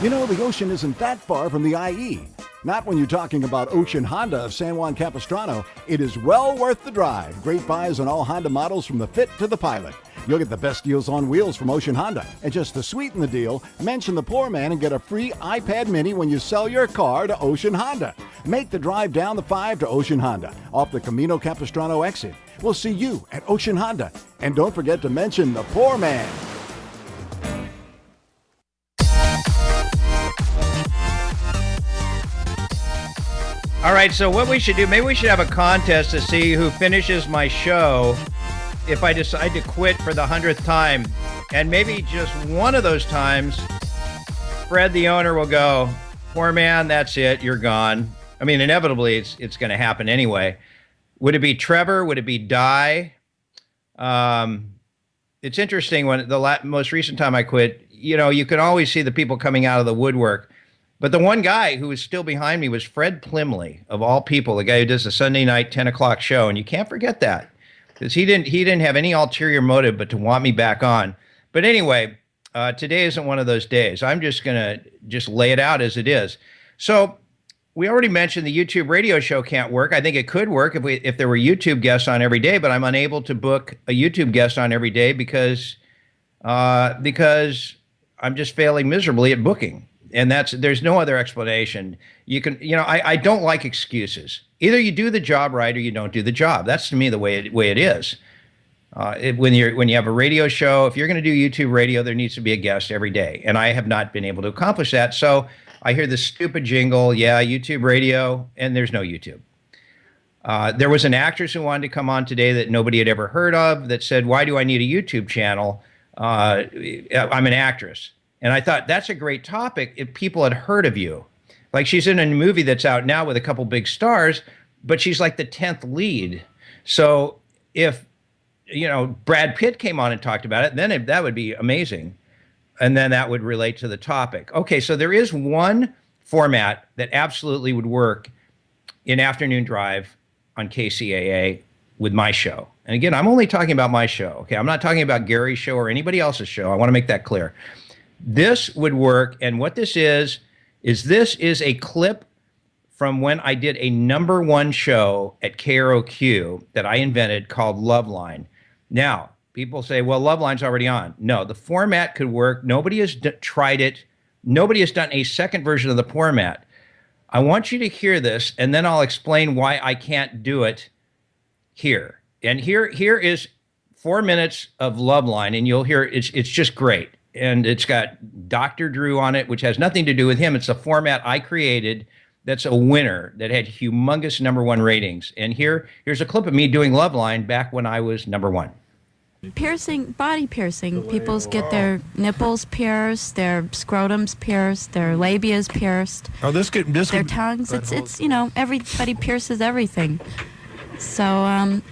D: You know, the ocean isn't that far from the IE. Not when you're talking about Ocean Honda of San Juan Capistrano. It is well worth the drive. Great buys on all Honda models from the Fit to the Pilot. You'll get the best deals on wheels from Ocean Honda. And just to sweeten the deal, mention the Poorman and get a free iPad mini when you sell your car to Ocean Honda. Make the drive down the 5 to Ocean Honda off the Camino Capistrano exit. We'll see you at Ocean Honda. And don't forget to mention the Poorman.
K: All right, so what we should do, maybe we should have a contest to see who finishes my show if I decide to quit for the 100th time. And maybe just one of those times, Fred, the owner, will go, poor man, that's it, you're gone. I mean, inevitably, it's going to happen anyway. Would it be Trevor? Would it be Di? It's interesting, when the most recent time I quit, you know, you can always see the people coming out of the woodwork. But the one guy who was still behind me was Fred Plimley, of all people, the guy who does the Sunday night 10 o'clock show. And you can't forget that, because he didn't have any ulterior motive but to want me back on. But anyway, today isn't one of those days. I'm just going to just lay it out as it is. So we already mentioned the YouTube radio show can't work. I think it could work if there were YouTube guests on every day, but I'm unable to book a YouTube guest on every day because I'm just failing miserably at booking. And there's no other explanation. I don't like excuses. Either you do the job right or you don't do the job. That's, to me, the way it is. When you have a radio show, if you're going to do YouTube radio, there needs to be a guest every day. And I have not been able to accomplish that. So I hear this stupid jingle, YouTube radio, and there's no YouTube. There was an actress who wanted to come on today that nobody had ever heard of that said, "Why do I need a YouTube channel? I'm an actress." And I thought, that's a great topic if people had heard of you. Like, she's in a movie that's out now with a couple big stars, but she's like the 10th lead. So if, Brad Pitt came on and talked about it, then that would be amazing. And then that would relate to the topic. Okay, so there is one format that absolutely would work in Afternoon Drive on KCAA with my show. And again, I'm only talking about my show, okay? I'm not talking about Gary's show or anybody else's show. I want to make that clear. This would work, and what this is this is a clip from when I did a #1 show at KROQ that I invented called Loveline. Now, people say, well, Loveline's already on. No, the format could work. Nobody has tried it. Nobody has done a second version of the format. I want you to hear this, and then I'll explain why I can't do it here. And here is 4 minutes of Loveline, and you'll hear it's just great. And it's got Dr. Drew on it, which has nothing to do with him. It's a format I created that's a winner that had humongous #1 ratings. And here's a clip of me doing Loveline back when I was #1.
Q: Body piercing. People get their nipples pierced, their scrotums pierced, their labias pierced.
R: Oh,
Q: their tongues. It's everybody pierces everything. So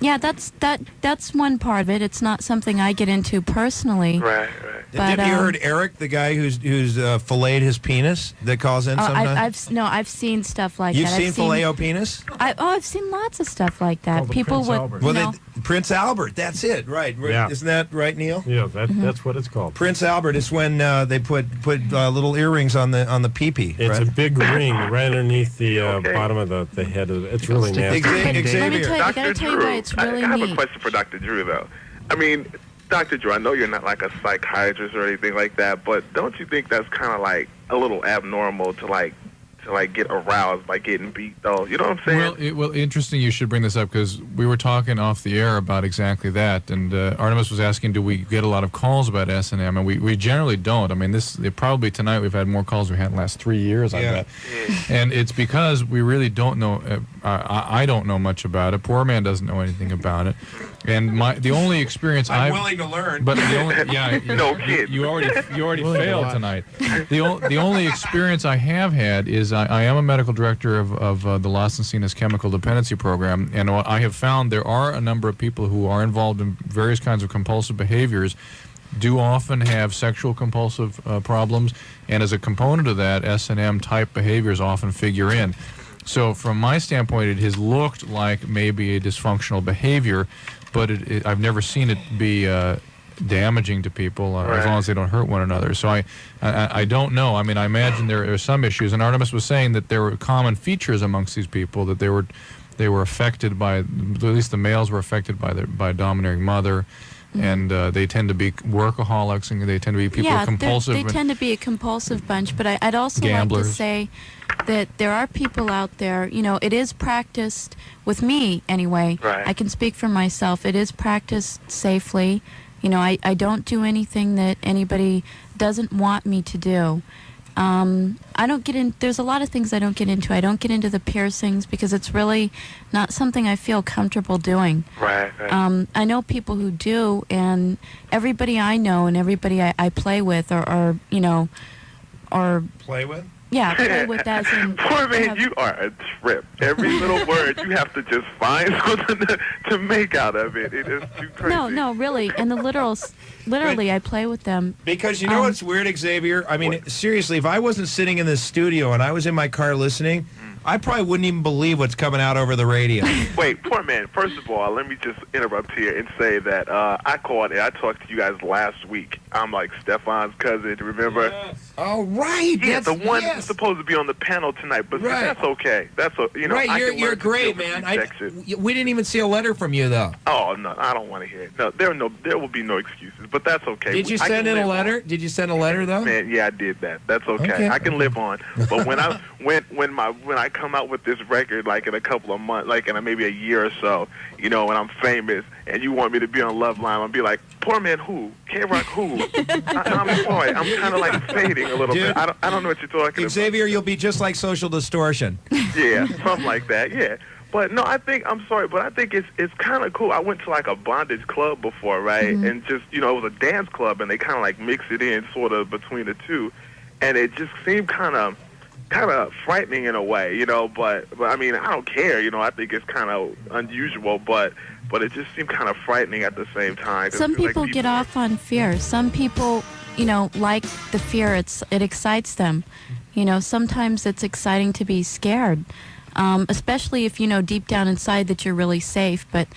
Q: that's one part of it. It's not something I get into personally.
R: Right. But, have you heard Eric, the guy who's filleted his penis that calls in sometimes?
Q: I've seen stuff like
R: You've
Q: that.
R: You've seen filet-o penis?
Q: I've seen lots of stuff like that. People would.
R: Prince Albert. That's it, right?
S: Yeah.
R: Isn't that right, Neil?
S: Yeah, that's what it's called.
R: Prince Albert is when they put little earrings on the pee-pee.
S: It's
R: right?
S: a big ring right underneath the bottom of the head. It's really nasty.
Q: Let me tell you, I gotta tell you why it's really neat.
T: I have a question for Dr. Drew, though. I mean, Dr. Drew, I know you're not like a psychiatrist or anything like that, but don't you think that's kind of like a little abnormal to get aroused by getting beat, though? You know what I'm saying?
U: Well, interesting you should bring this up, because we were talking off the air about exactly that, and Artemis was asking, do we get a lot of calls about S&M, and we generally don't. I mean, probably tonight we've had more calls we had in the last 3 years, I bet. And it's because we really don't know, I don't know much about it. Poorman doesn't know anything about it. And the only experience
R: I'm willing to learn.
U: But you already failed tonight. The only experience I have had is I am a medical director of the Las Encinas Chemical Dependency Program, and I have found there are a number of people who are involved in various kinds of compulsive behaviors, do often have sexual compulsive problems, and as a component of that, S&M type behaviors often figure in. So from my standpoint, it has looked like maybe a dysfunctional behavior, but I've never seen it be damaging to people as long as they don't hurt one another. So I don't know. I mean, I imagine there are some issues, and Artemis was saying that there were common features amongst these people, that they were affected by, at least the males were affected by a domineering mother. And they tend to be workaholics, and they tend to be people compulsive.
Q: They tend to be a compulsive bunch, but I'd also
U: gamblers.
Q: like to say that there are people out there, it is practiced, with me anyway, I can speak for myself, it is practiced safely. I don't do anything that anybody doesn't want me to do. I don't get in. There's a lot of things I don't get into. I don't get into the piercings because it's really not something I feel comfortable doing.
T: Right.
Q: I know people who do, and everybody I know and everybody I play with or
R: play with.
Q: Yeah, play with that.
T: Poor man, you are a trip. Every little word you have to just find something to make out of it. It is too crazy.
Q: No, really, in the literal literally, I play with them.
R: Because you know what's weird, Xavier? I mean, seriously, if I wasn't sitting in this studio and I was in my car listening, I probably wouldn't even believe what's coming out over the radio.
T: Wait, poor man. First of all, let me just interrupt here and say that I called and I talked to you guys last week. I'm like Stefan's cousin, remember?
R: Yes. Oh, right.
T: Yeah, the one who's supposed to be on the panel tonight, but that's okay. That's
R: right. You're great, man. We didn't even see a letter from you, though.
T: Oh no, I don't want to hear it. No, there will be no excuses, but that's okay.
R: Did you send in a letter? Did you send a letter though?
T: Man, yeah, I did that. That's okay. I can live on. But when I come out with this record, like in a couple of months, like in maybe a year or so, when I'm famous, and you want me to be on Love Line, I'll be like, poor man who? K-Rock who? I'm sorry. I'm kind of like fading a little bit. I don't know what you're talking about.
R: Xavier, you'll be just like Social Distortion.
T: Yeah, something like that, yeah. But no, I'm sorry, but I think it's kind of cool. I went to like a bondage club before, right? Mm-hmm. And just, it was a dance club, and they kind of like mix it in sort of between the two. And it just seemed kind of frightening in a way, but I mean, I don't care, I think it's kind of unusual, but it just seemed kind of frightening at the same time.
Q: Some people get off on fear. Some people, like the fear. It excites them. Sometimes it's exciting to be scared, especially if you know deep down inside that you're really safe. But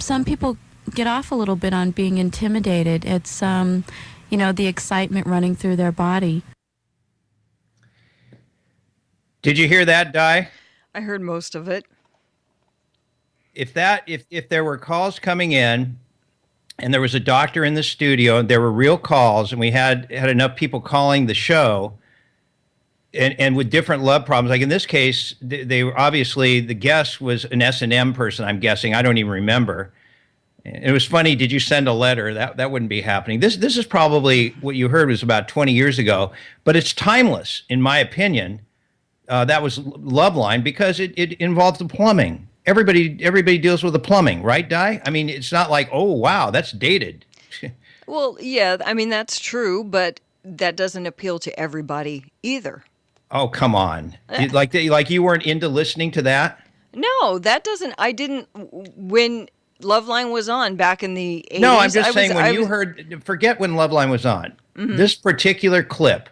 Q: some people get off a little bit on being intimidated. It's, the excitement running through their body.
K: Did you hear that, Di?
E: I heard most of it.
K: If there were calls coming in and there was a doctor in the studio and there were real calls and we had enough people calling the show and with different love problems, like in this case, they were obviously, the guest was an S&M person, I'm guessing. I don't even remember. It was funny. Did you send a letter? That wouldn't be happening. This is probably what you heard was about 20 years ago, but it's timeless, in my opinion. That was Love Line because it involved the plumbing. Everybody deals with the plumbing, right, Di? I mean, it's not like, oh, wow, that's dated.
E: Well, yeah, I mean, that's true, but that doesn't appeal to everybody either.
K: Oh, come on. Like you weren't into listening to that?
E: No, that doesn't. I didn't. When Love Line was on back in the 80s.
K: No, I'm just saying when you heard, forget when Love Line was on. Mm-hmm. This particular clip.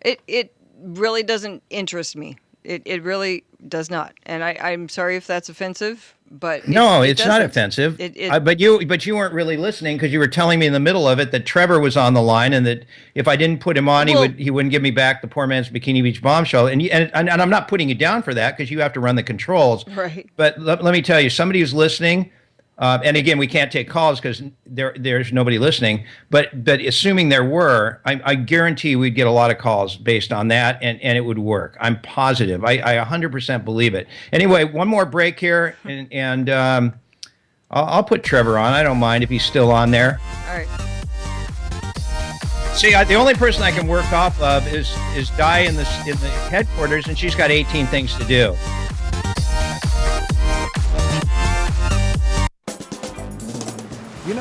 E: It really doesn't interest me. It really does not. And I'm sorry if that's offensive, but
K: no, it's not offensive. But you weren't really listening because you were telling me in the middle of it that Trevor was on the line and that if I didn't put him on, he wouldn't give me back the Poor Man's Bikini Beach Bombshell. And I'm not putting you down for that because you have to run the controls.
E: Right.
K: But let me tell you, somebody who's listening. And again, we can't take calls because there's nobody listening. But assuming there were, I guarantee we'd get a lot of calls based on that, and it would work. I'm positive. I 100% believe it. Anyway, one more break here, and I'll put Trevor on. I don't mind if he's still on there.
E: All right.
K: See, the only person I can work off of is Di in the headquarters, and she's got 18 things to do.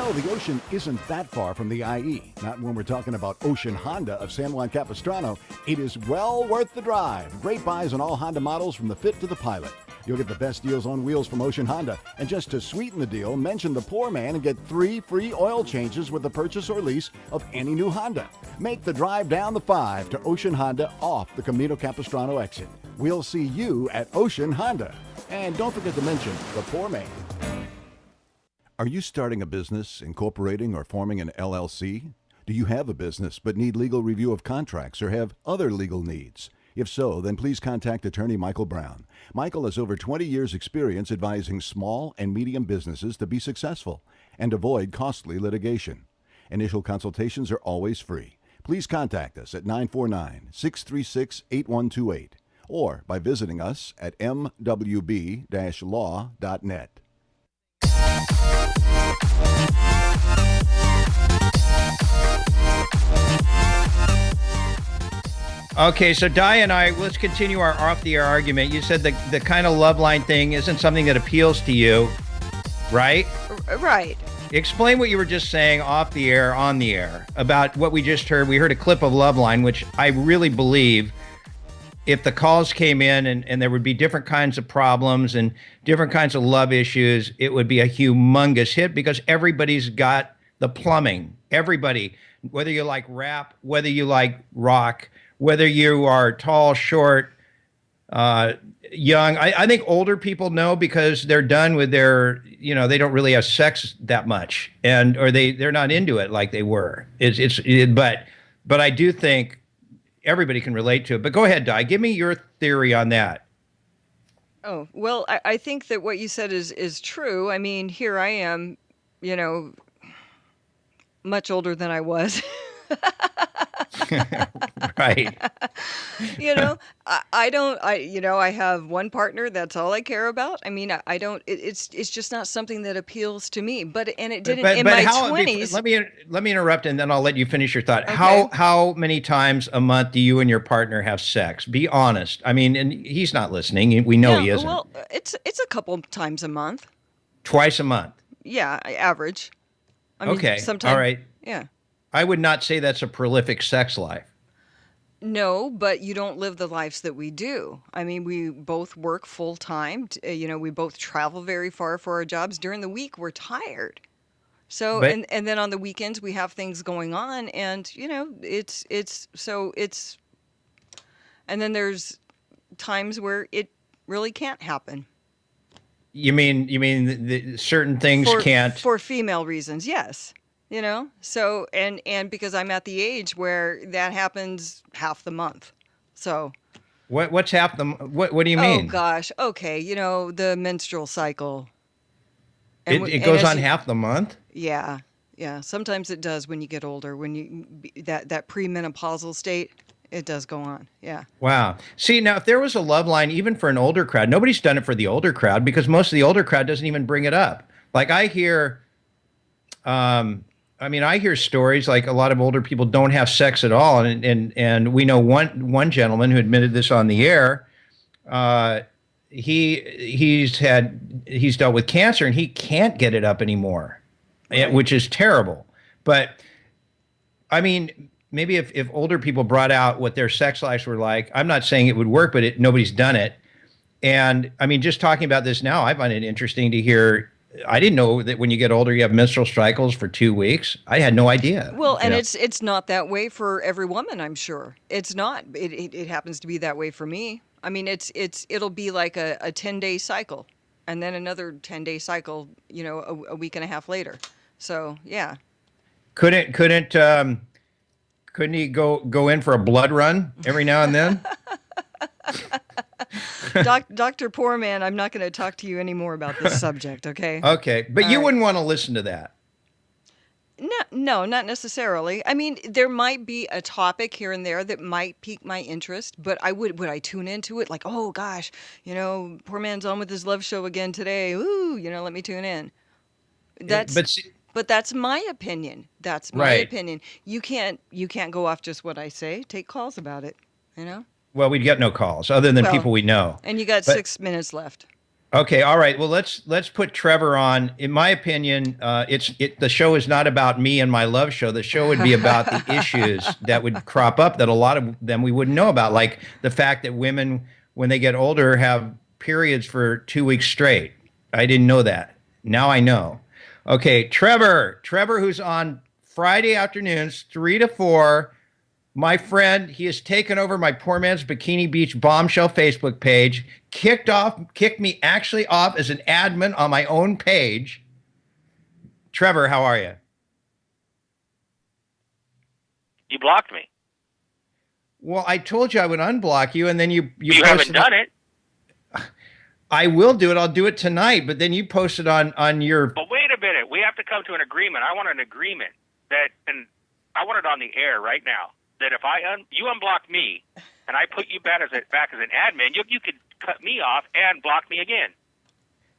D: The ocean isn't that far from the IE. Not when we're talking about Ocean Honda of San Juan Capistrano. It is well worth the drive. Great buys on all Honda models from the Fit to the Pilot. You'll get the best deals on wheels from Ocean Honda. And just to sweeten the deal, mention the Poor Man and get 3 free oil changes with the purchase or lease of any new Honda. Make the drive down the 5 to Ocean Honda off the Camino Capistrano exit. We'll see you at Ocean Honda. And don't forget to mention the Poor Man. Are you starting a business, incorporating, or forming an LLC? Do you have a business but need legal review of contracts or have other legal needs? If so, then please contact attorney Michael Brown. Michael has over 20 years' experience advising small and medium businesses to be successful and avoid costly litigation. Initial consultations are always free. Please contact us at 949-636-8128 or by visiting us at mwb-law.net.
K: Okay, so Di and I, let's continue our off-the-air argument. You said the kind of Love Line thing isn't something that appeals to you, right?
E: Right.
K: Explain what you were just saying off the air, on the air, about what we just heard. We heard a clip of Love Line, which I really believe if the calls came in and there would be different kinds of problems and different kinds of love issues, it would be a humongous hit because everybody's got the plumbing. Everybody, whether you like rap, whether you like rock, whether you are tall, short, young. I think older people know because they're done with their, they don't really have sex that much, or they're not into it like they were. But I do think everybody can relate to it. But go ahead, Di. Give me your theory on that.
E: Oh, well, I think that what you said is true. I mean, here I am, much older than I was.
K: Right.
E: I have one partner. That's all I care about. I mean, I don't, it's just not something that appeals to me, it didn't in my 20s.
K: Let me interrupt and then I'll let you finish your thought.
E: Okay.
K: How many times a month do you and your partner have sex? Be honest. I mean, and he's not listening. We know he isn't.
E: Well, it's a couple times a month.
K: Twice a month.
E: Yeah. Average. I mean,
K: okay.
E: Sometimes.
K: All right.
E: Yeah.
K: I would not say that's a prolific sex life.
E: No, but you don't live the lives that we do. I mean, we both work full time. We both travel very far for our jobs. During the week, we're tired. So, and then on the weekends, we have things going on, and and then there's times where it really can't happen.
K: You mean certain things can't
E: for female reasons? Yes. So and because I'm at the age where that happens half the month. So
K: what's half the what do you mean?
E: Oh gosh. Okay, the menstrual cycle.
K: It goes on half the month?
E: Yeah. Yeah, sometimes it does when you get older, when you that premenopausal state, it does go on. Yeah.
K: Wow. See, now if there was a love line even for an older crowd, nobody's done it for the older crowd because most of the older crowd doesn't even bring it up. Like I hear I hear stories like a lot of older people don't have sex at all, and we know one gentleman who admitted this on the air. He's dealt with cancer and he can't get it up anymore, right. Which is terrible. But I mean, maybe if older people brought out what their sex lives were like, I'm not saying it would work, but nobody's done it. And I mean, just talking about this now, I find it interesting to hear. I didn't know that when you get older, you have menstrual cycles for 2 weeks. I had no idea.
E: Well, and it's not that way for every woman, I'm sure. It's not. It happens to be that way for me. I mean, it'll be like a 10-day cycle, and then another 10-day cycle, a week and a half later. So yeah.
K: Couldn't he go in for a blood run every now and then?
E: Dr. Poorman, I'm not going to talk to you anymore about this subject, okay?
K: Okay, but you wouldn't want to listen to that.
E: No, not necessarily. I mean, there might be a topic here and there that might pique my interest, but would I tune into it like, oh gosh, Poorman's on with his love show again today. Ooh, let me tune in. But that's my opinion. That's my opinion. You can't go off just what I say. Take calls about it,
K: Well, we'd get no calls other than people we know.
E: And you got 6 minutes left.
K: Okay, all right. Well, let's put Trevor on. In my opinion, the show is not about me and my love show. The show would be about the issues that would crop up that a lot of them we wouldn't know about, like the fact that women, when they get older, have periods for 2 weeks straight. I didn't know that. Now I know. Okay, Trevor, who's on Friday afternoons, 3 to 4. My friend, he has taken over my Poor Man's Bikini Beach Bombshell Facebook page, kicked me actually off as an admin on my own page. Trevor, how are you?
A: You blocked me.
K: Well, I told you I would unblock you, and then you
A: haven't done it.
K: I will do it. I'll do it tonight, but then you posted on your...
A: But wait a minute. We have to come to an agreement. I want an agreement and I want it on the air right now. That if you unblock me and I put you back as an admin, you could cut me off and block me again.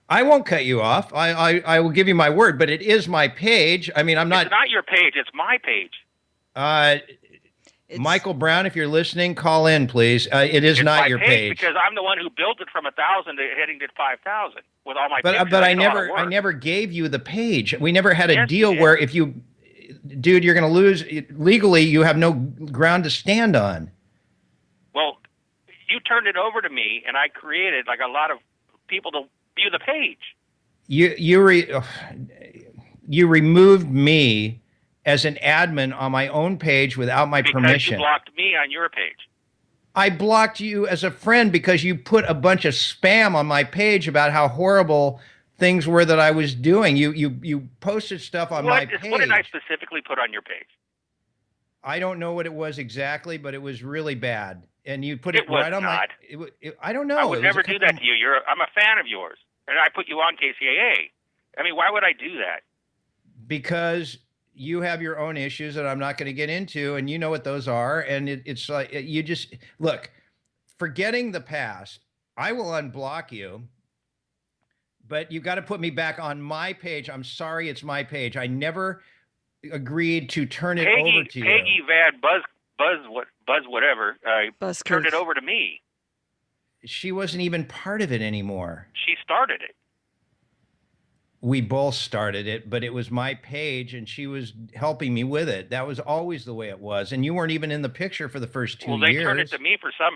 K: I won't cut you off. I will give you my word, but it is my page. I mean, I'm not...
A: It's not your page. It's my page.
K: Michael Brown, if you're listening, call in, please. It is not your page.
A: Because I'm the one who built it from 1,000 to heading to 5,000 with all my pictures.
K: But I never gave you the page. We never had a deal where if you... Dude, you're going to lose. Legally, you have no ground to stand on.
A: Well, you you turned it over to me, and I created like a lot of people to view the page.
K: You removed me as an admin on my own page without my permission.
A: Because you blocked me on your page.
K: I blocked you as a friend because you put a bunch of spam on my page about how horrible things were that I was doing. You posted stuff on my page.
A: What did I specifically put on your page?
K: I don't know what it was exactly, but it was really bad. And you put it right on my... I don't know.
A: I would never do that to you. I'm a fan of yours. And I put you on KCAA. I mean, why would I do that?
K: Because you have your own issues that I'm not going to get into, and you know what those are. And it's like, you just... Look, forgetting the past, I will unblock you, but you got to put me back on my page. I'm sorry, it's my page. I never agreed to turn it over to you.
A: Peggy Van Buzz whatever, turned it over to me.
K: She wasn't even part of it anymore.
A: She started it.
K: We both started it, but it was my page, and she was helping me with it. That was always the way it was, and you weren't even in the picture for the first 2 years.
A: Well, they turned it to me for some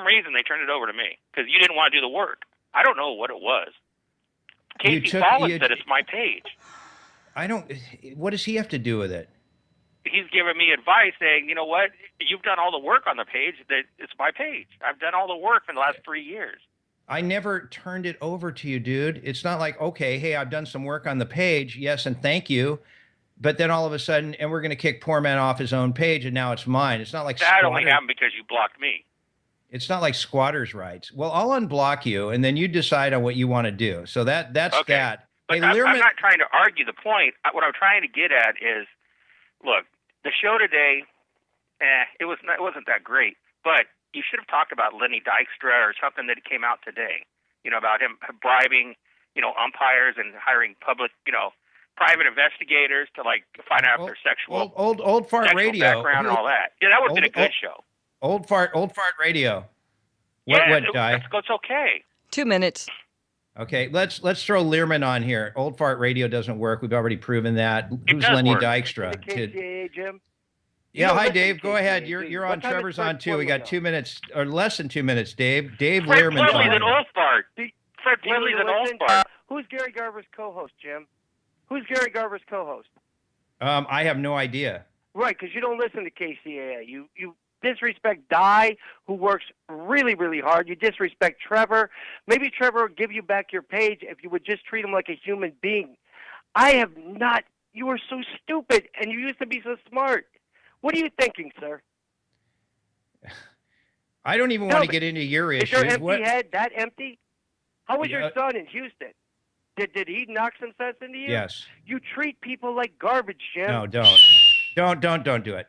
A: reason. They turned it over to me because you didn't want to do the work. I don't know what it was. Casey Fallon said it's my page.
K: What does he have to do with it?
A: He's giving me advice saying, you know what, you've done all the work on the page, that it's my page. I've done all the work in the last 3 years.
K: I never turned it over to you, dude. It's not like, okay, hey, I've done some work on the page, yes, and thank you. But then all of a sudden, and we're going to kick Poorman off his own page, and now it's mine. It's not like
A: that only happened because you blocked me.
K: It's not like squatters' rights. Well, I'll unblock you, and then you decide on what you want to do. So that's
A: okay.
K: that.
A: But hey, I'm not trying to argue the point. What I'm trying to get at is, look, the show today, it wasn't that great. But you should have talked about Lenny Dykstra or something that came out today. You know, about him bribing, umpires and hiring public, private investigators to like find out if they're sexual.
K: Old fart radio
A: background and all that. Yeah, that would have been a good show.
K: Old fart radio. What Di?
A: It's okay.
E: 2 minutes.
K: Okay, let's throw Learman on here. Old fart radio doesn't work. We've already proven that. Who's Lenny Dykstra?
B: KCAA, Jim.
K: Yeah, hi Dave. Go ahead. You're on. Trevor's on too. We got 2 minutes or less than 2 minutes. Dave Learman's on.
A: An old fart. Fred Lilly's an old fart.
B: Who's Gary Garver's co-host, Jim? Who's Gary Garver's co-host?
K: I have no idea.
B: Right, because you don't listen to KCAA. You disrespect Di, who works really, really hard. You disrespect Trevor. Maybe Trevor would give you back your page if you would just treat him like a human being. I have not. You are so stupid, and you used to be so smart. What are you thinking, sir?
K: I don't even want to get into your issues.
B: Is your empty head that empty? How was your son in Houston? Did he knock some sense into you?
K: Yes.
B: You treat people like garbage, Jim.
K: No, don't do it.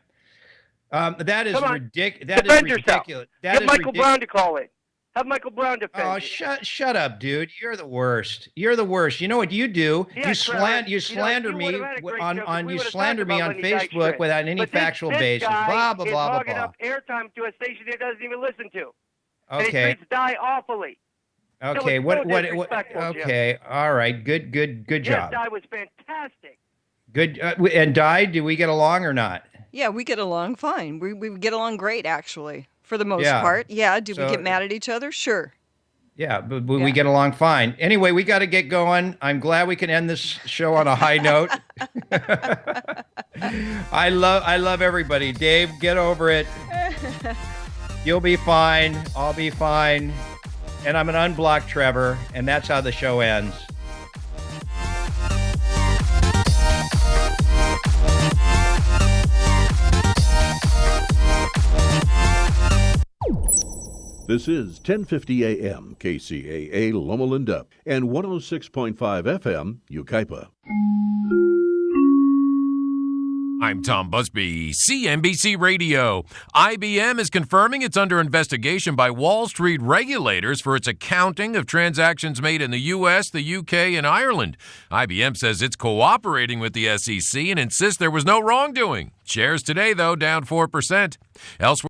K: That is ridiculous. That
B: Defend
K: is ridiculous.
B: Get Michael Brown to call it. Have Michael Brown defend you.
K: Shut up, dude. You're the worst. You're the worst. You know what you do?
B: Yeah,
K: you slander me on Facebook without any factual basis. Blah blah blah blah
B: hogging up airtime to a station he doesn't even listen to.
K: Okay.
B: And he treats Di awfully.
K: Okay. What? Okay. All right. Good job.
B: Yes, Di was fantastic.
K: Good. And Di, do we get along or not?
E: Yeah, we get along fine. We get along great, actually, for the most part. Yeah, do we get mad at each other? Sure.
K: Yeah, but we get along fine. Anyway, we got to get going. I'm glad we can end this show on a high note. I love everybody. Dave, get over it. You'll be fine. I'll be fine. And I'm going to unblock Trevor, and that's how the show ends.
F: This is 1050 AM KCAA Loma Linda and 106.5 FM Yucaipa.
V: I'm Tom Busby, CNBC Radio. IBM is confirming it's under investigation by Wall Street regulators for its accounting of transactions made in the U.S., the UK, and Ireland. IBM says it's cooperating with the SEC and insists there was no wrongdoing. Shares today, though, down 4%. Elsewhere.